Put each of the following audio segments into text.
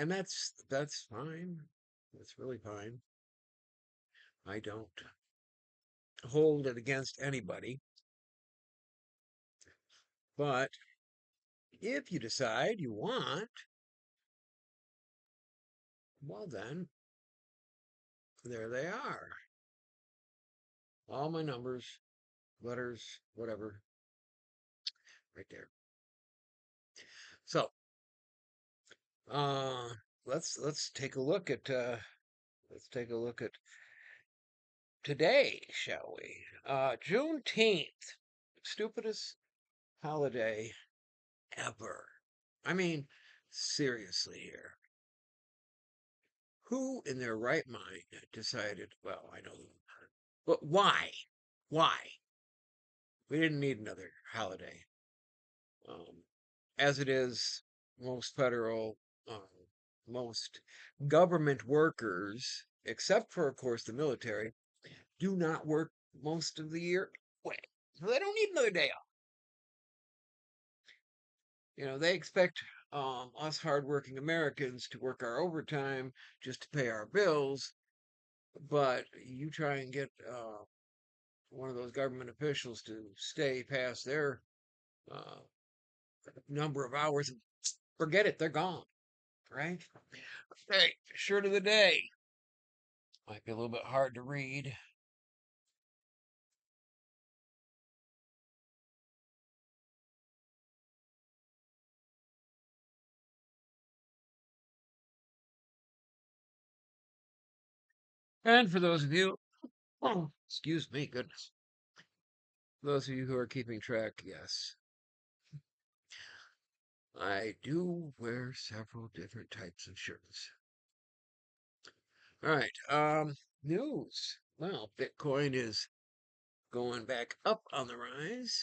And that's fine. That's really fine. I don't hold it against anybody. But if you decide you want, well then, there they are. All my numbers, letters, whatever, right there. So, uh, let's take a look at today, shall we? Juneteenth, stupidest holiday ever. I mean, seriously here. Who in their right mind decided, well, I know, but why? Why? We didn't need another holiday. Um, as it is, most federal, most government workers, except for, of course, the military, do not work most of the year anyway. So they don't need another day off. They expect us hardworking Americans to work our overtime just to pay our bills. But you try and get one of those government officials to stay past their uh, number of hours, and forget it, they're gone, right? Hey, shirt of the day. Might be a little bit hard to read. And for those of you, oh, excuse me, goodness, those of you who are keeping track, yes, I do wear several different types of shirts. All right, news. Well, Bitcoin is going back up on the rise.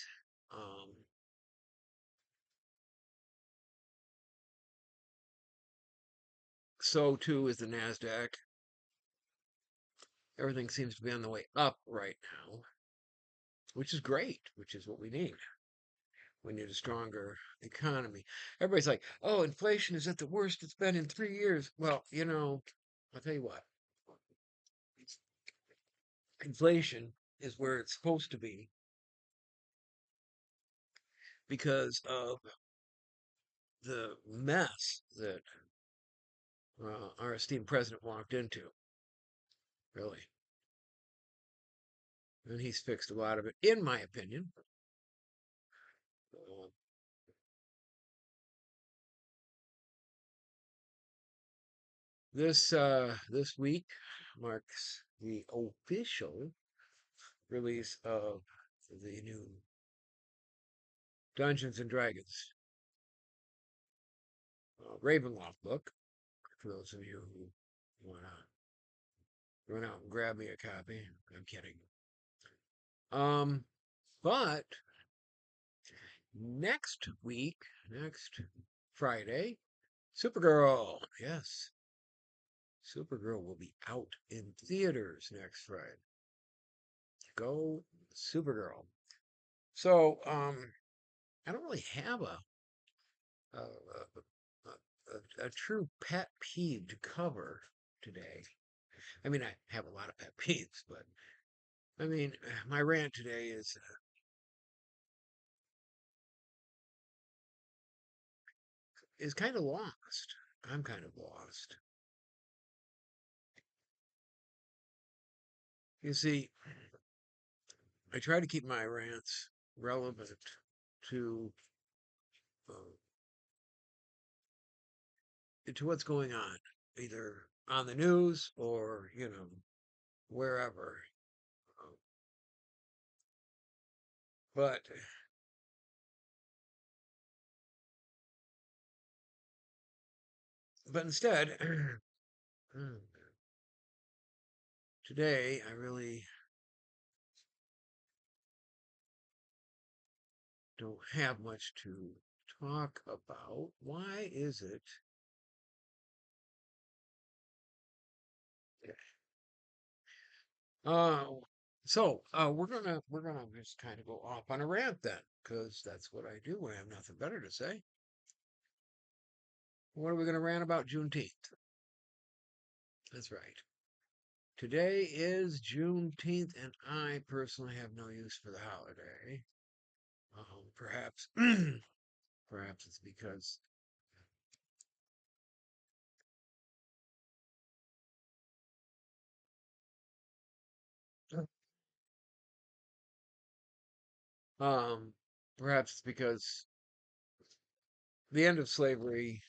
Um, so too is the Nasdaq. Everything seems to be on the way up right now, which is great, which is what we need. We need a stronger economy. Everybody's like, oh, inflation is at the worst it's been in 3 years. Well, I'll tell you what, inflation is where it's supposed to be because of the mess that our esteemed president walked into, really. And he's fixed a lot of it, in my opinion. Uh, this week marks the official release of the new Dungeons and Dragons Ravenloft book. For those of you who want to run out and grab me a copy, I'm kidding. Um, but next Friday, Supergirl. Yes, Supergirl will be out in theaters next Friday. Go Supergirl. So, I don't really have a, a true pet peeve to cover today. I mean, I have a lot of pet peeves, but I mean, my rant today is kind of lost. I'm kind of lost. You see, I try to keep my rants relevant to uh, to what's going on, either on the news or wherever. Uh, But instead, today I really don't have much to talk about. Why is it? Uh, we're gonna just kind of go off on a rant then, because that's what I do when I have nothing better to say. What are we going to rant about Juneteenth? That's right. Today is Juneteenth, and I personally have no use for the holiday. Perhaps, perhaps it's because um, perhaps it's because the end of slavery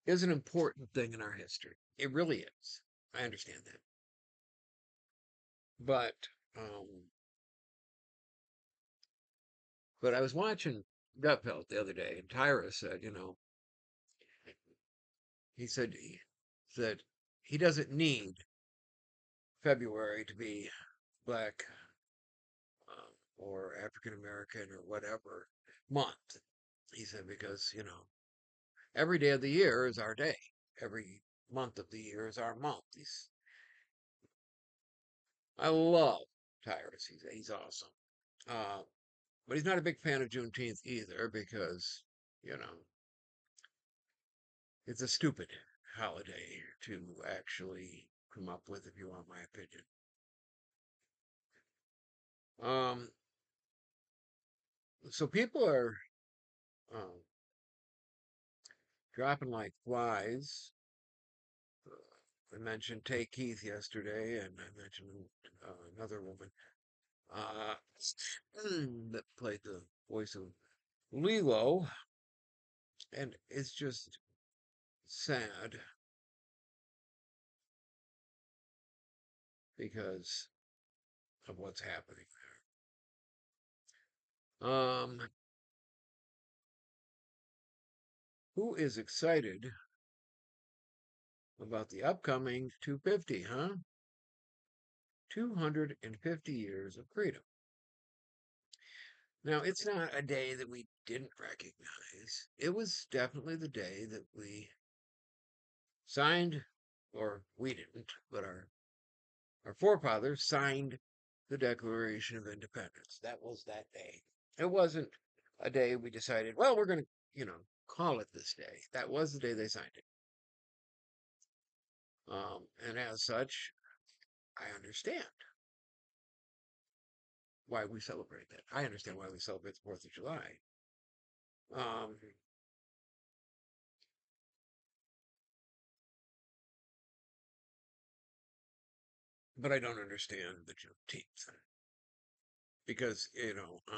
is an important thing in our history. It really is. I understand that, but um, but I was watching Gutfeld the other day, and Tyra said, he said that he doesn't need February to be Black or African American or whatever month. He said because every day of the year is our day. Every month of the year is our month. I love Tyrus. He's awesome. Uh, but he's not a big fan of Juneteenth either because you know it's a stupid holiday to actually come up with, if you want my opinion. Um, so people are um, dropping like flies. I mentioned Tay Keith yesterday, and I mentioned another woman uh, that played the voice of Lilo, and it's just sad because of what's happening there. Who is excited about the upcoming 250, huh? 250 years of freedom. Now, it's not a day that we didn't recognize. It was definitely the day that we signed, or we didn't, but our forefathers signed the Declaration of Independence. That was that day. It wasn't a day we decided, well, we're going to, call it this day. That was the day they signed it. And as such, I understand why we celebrate that. I understand why we celebrate the 4th of July. Um, but I don't understand the Juneteenth because,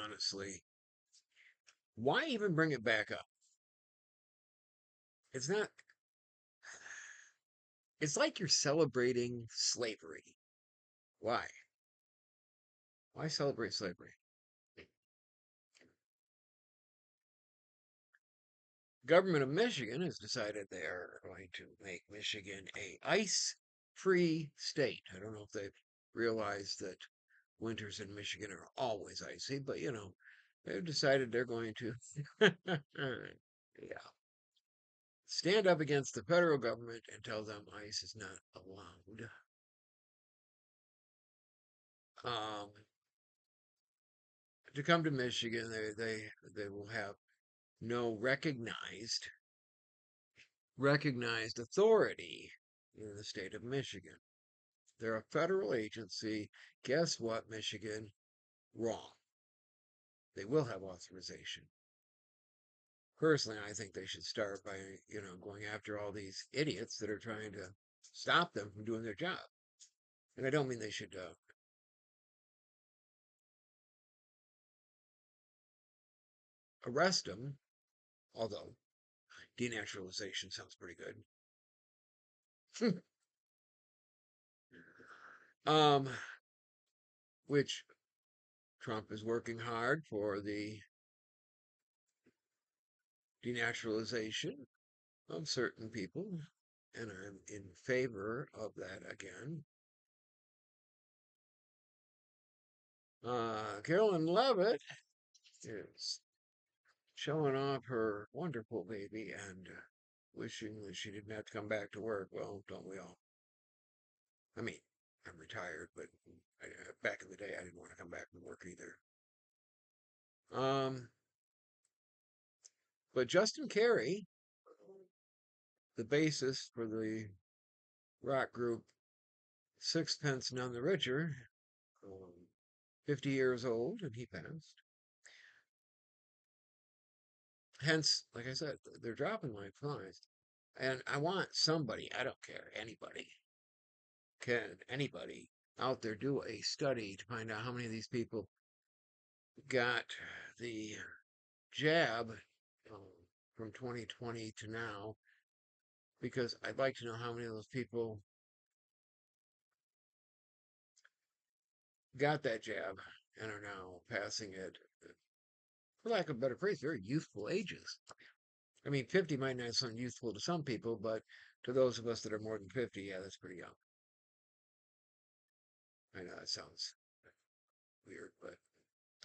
honestly, why even bring it back up? It's not, it's like you're celebrating slavery. Why? Why celebrate slavery? Government of Michigan has decided they are going to make Michigan a ice-free state. I don't know if they've realized that winters in Michigan are always icy, but they've decided they're going to yeah, stand up against the federal government and tell them ice is not allowed. Um, to come to Michigan, they will have no recognized authority in the state of Michigan. They're a federal agency. Guess what, Michigan? Wrong. They will have authorization. Personally, I think they should start by, going after all these idiots that are trying to stop them from doing their job. And I don't mean they should arrest them, although denaturalization sounds pretty good. um, which Trump is working hard for the denaturalization of certain people, and I'm in favor of that again. Carolyn Levitt is showing off her wonderful baby and wishing that she didn't have to come back to work. Well, don't we all? I mean, I'm retired, but back in the day, I didn't want to come back to work either. Um, But Justin Carey, the bassist for the rock group Sixpence None the Richer, 50 years old, and he passed. Hence, like I said, they're dropping like flies. And I want somebody, I don't care, anybody, can anybody out there do a study to find out how many of these people got the jab um, from 2020 to now, because I'd like to know how many of those people got that jab and are now passing it, for lack of a better phrase, very youthful ages. I mean, 50 might not sound youthful to some people, but to those of us that are more than 50, yeah, that's pretty young. I know that sounds weird, but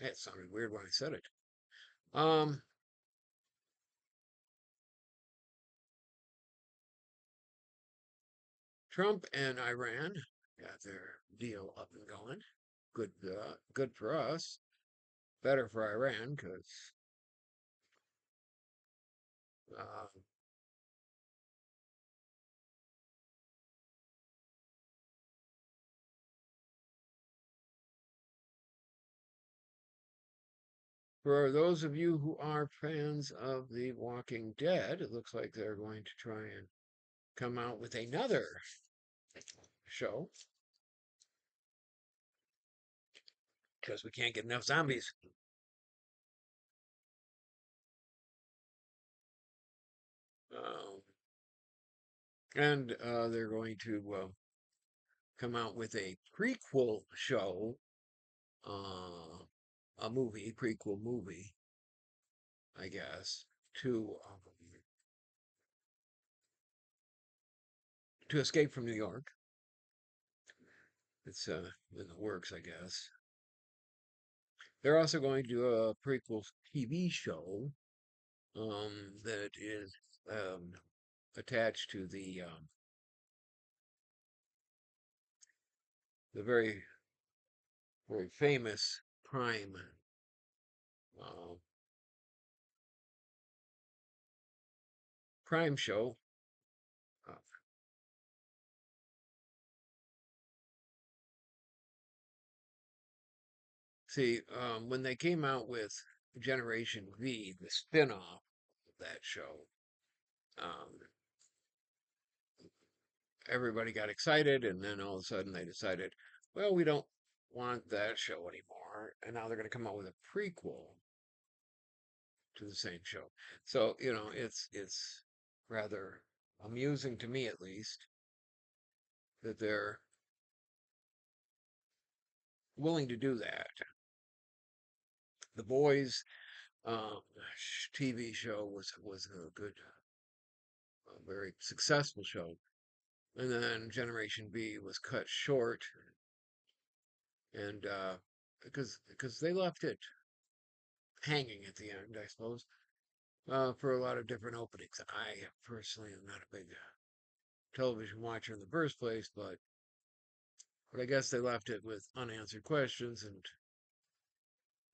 it sounded weird when I said it. Um, Trump and Iran got their deal up and going. Good for us. Better for Iran because uh, for those of you who are fans of The Walking Dead, it looks like they're going to try and come out with another show because we can't get enough zombies. Um, and they're going to come out with a prequel show, a movie, prequel movie, I guess, to Escape from New York. It's in the works, I guess. They're also going to do a prequel TV show that is um, attached to the very famous uh, crime show. Uh, See, when they came out with Generation V, the spin-off of that show, um, everybody got excited, and then all of a sudden they decided, well, we don't want that show anymore, and now they're going to come out with a prequel to the same show. So, it's rather amusing to me, at least, that they're willing to do that. The Boys TV show was a good, very successful show, and then Generation B was cut short, and because they left it hanging at the end, I suppose, for a lot of different openings. I personally am not a big television watcher in the first place, but I guess they left it with unanswered questions and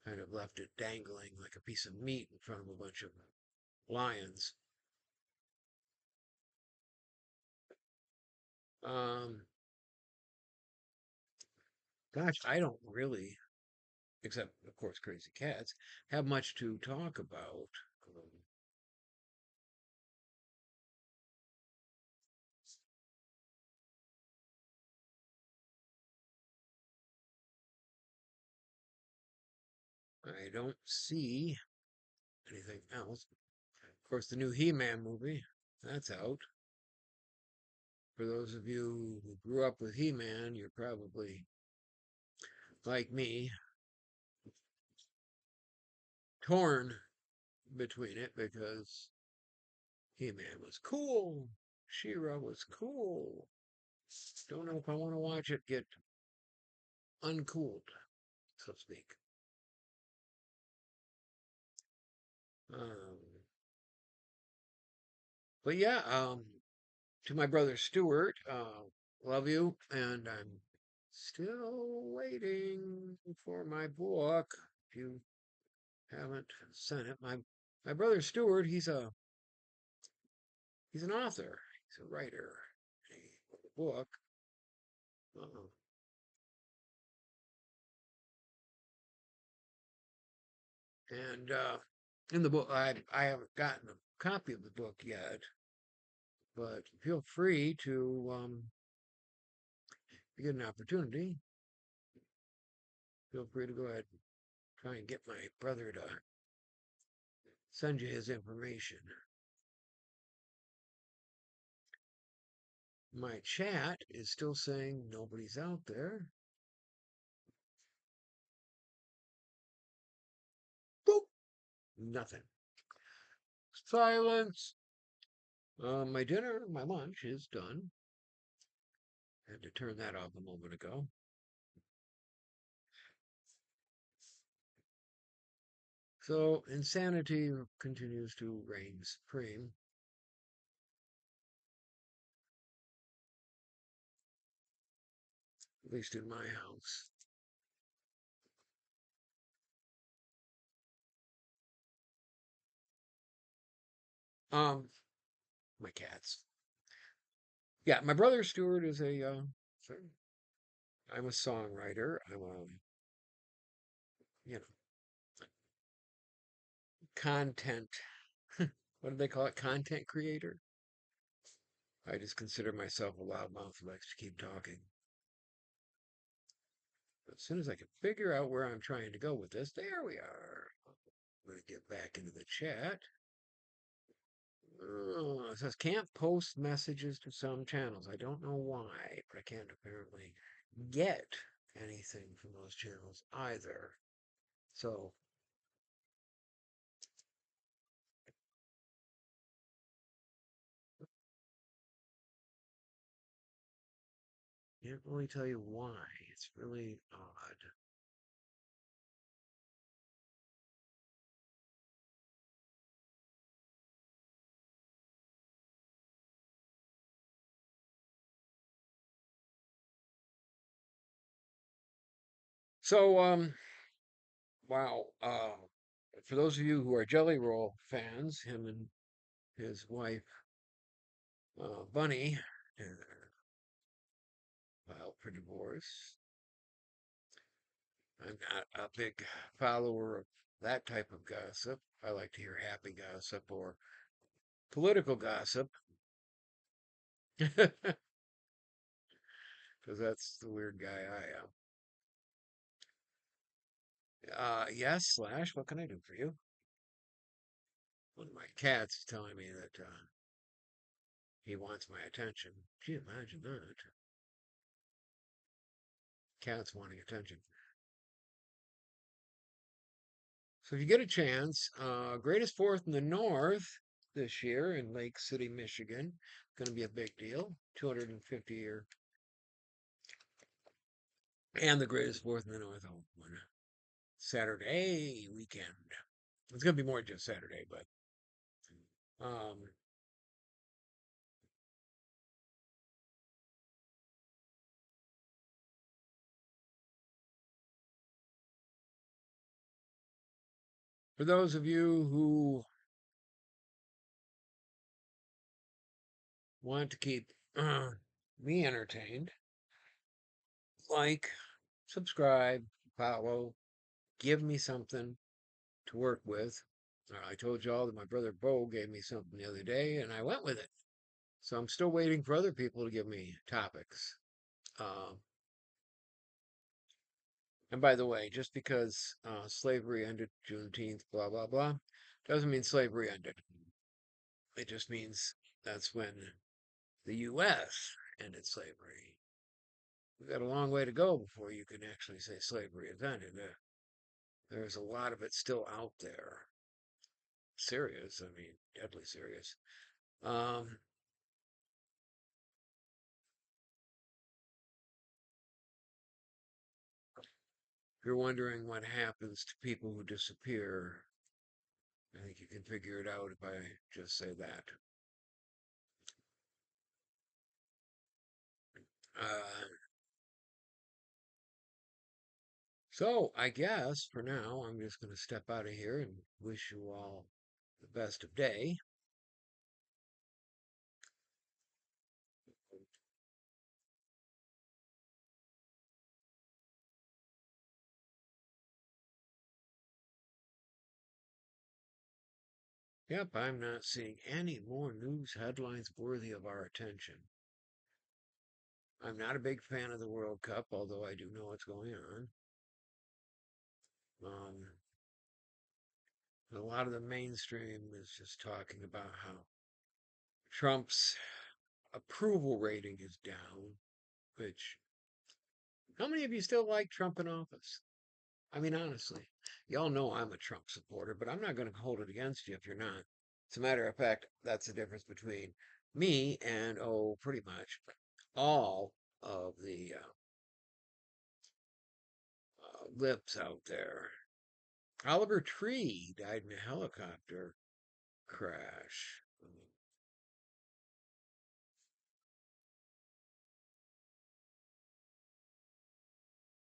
kind of left it dangling like a piece of meat in front of a bunch of lions. Um, Gosh, I don't really, except of course Crazy Cats, have much to talk about. Um, I don't see anything else. Of course, the new He-Man movie, that's out. For those of you who grew up with He-Man, you're probably like me, torn between it because He-Man was cool. She-Ra was cool. Don't know if I want to watch it get uncooled, so to speak. Um, but yeah, to my brother Stuart, love you, and I'm still waiting for my book. If you haven't sent it, my My brother Stuart, he's an author. He's a writer. He wrote a book. Uh, and in the book, I haven't gotten a copy of the book yet, but feel free to, if you get an opportunity, feel free to go ahead and try and get my brother to send you his information. My chat is still saying nobody's out there. Boop! Nothing. Silence. My dinner, my lunch is done. Had to turn that off a moment ago. So insanity continues to reign supreme, at least in my house. Um, my cats. Yeah, my brother Stuart is I'm a songwriter. I'm a, you know, content, what do they call it? Content creator. I just consider myself a loudmouth who likes to keep talking. As soon as I can figure out where I'm trying to go with this, there we are. I'm going to get back into the chat. It says can't post messages to some channels. I don't know why, but I can't apparently get anything from those channels either. So, can't really tell you why. It's really odd. So, wow. For those of you who are Jelly Roll fans, him and his wife, Bunny, filed for divorce. I'm not a big follower of that type of gossip. I like to hear happy gossip or political gossip because that's the weird guy I am. Yes, Slash, what can I do for you? One of my cats is telling me that he wants my attention. Gee, imagine that. Cats wanting attention. So if you get a chance, Greatest Fourth in the North this year in Lake City, Michigan. Going to be a big deal. 250 year. And the Greatest Fourth in the North one. Saturday weekend. It's going to be more than just Saturday, but um, for those of you who want to keep me entertained, like, subscribe, follow, give me something to work with. I told y'all that my brother Bo gave me something the other day, and I went with it. So I'm still waiting for other people to give me topics. Uh, and by the way, just because slavery ended Juneteenth, blah, blah, blah, doesn't mean slavery ended. It just means that's when the U.S. ended slavery. We've got a long way to go before you can actually say slavery has ended. There's a lot of it still out there. Serious, I mean, deadly serious. Um, if you're wondering what happens to people who disappear, I think you can figure it out if I just say that. Uh, so I guess for now, I'm just going to step out of here and wish you all the best of day. Yep, I'm not seeing any more news headlines worthy of our attention. I'm not a big fan of the World Cup, although I do know what's going on. Um, a lot of the mainstream is just talking about how Trump's approval rating is down, which, how many of you still like Trump in office? I mean, honestly, y'all know I'm a Trump supporter, but I'm not going to hold it against you if you're not. As a matter of fact, that's the difference between me and, oh, pretty much all of the lips out there. Oliver Tree died in a helicopter crash.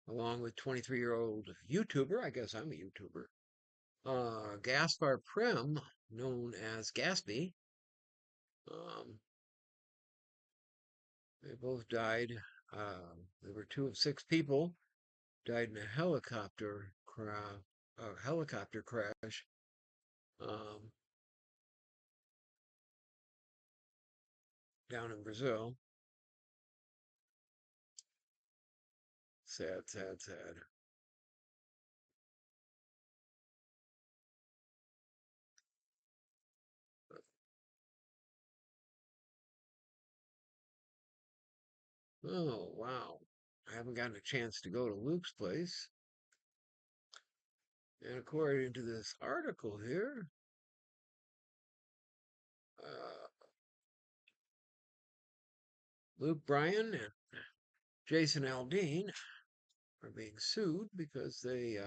Along with 23-year-old YouTuber, I guess I'm a YouTuber, Gaspar Prim, known as Gatsby. Um, they both died. There were two of six people died in a helicopter crash. Um, Down in Brazil. Sad, sad, sad. Oh, wow. I haven't gotten a chance to go to Luke's place. And according to this article here, uh, Luke Bryan and Jason Aldean are being sued because they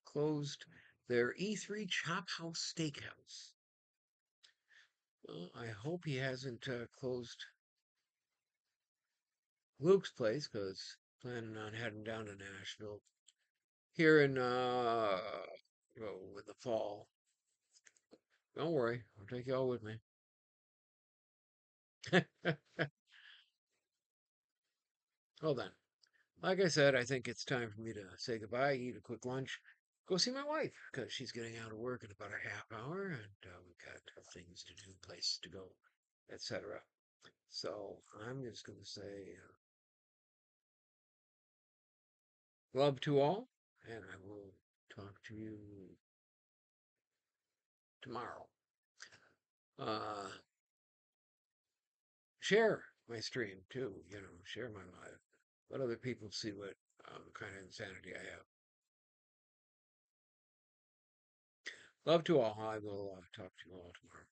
closed their E3 Chop House Steakhouse. Well, I hope he hasn't closed Luke's place because planning on heading down to Nashville here in with the fall. Don't worry, I'll take y'all with me. Hold on. Like I said, I think it's time for me to say goodbye, eat a quick lunch, go see my wife because she's getting out of work in about a half hour, and we've got things to do, places to go, etc. So I'm just going to say love to all, and I will talk to you tomorrow. Uh, Share my stream too, share my life. Let other people see what kind of insanity I have. Love to all. I will talk to you all tomorrow.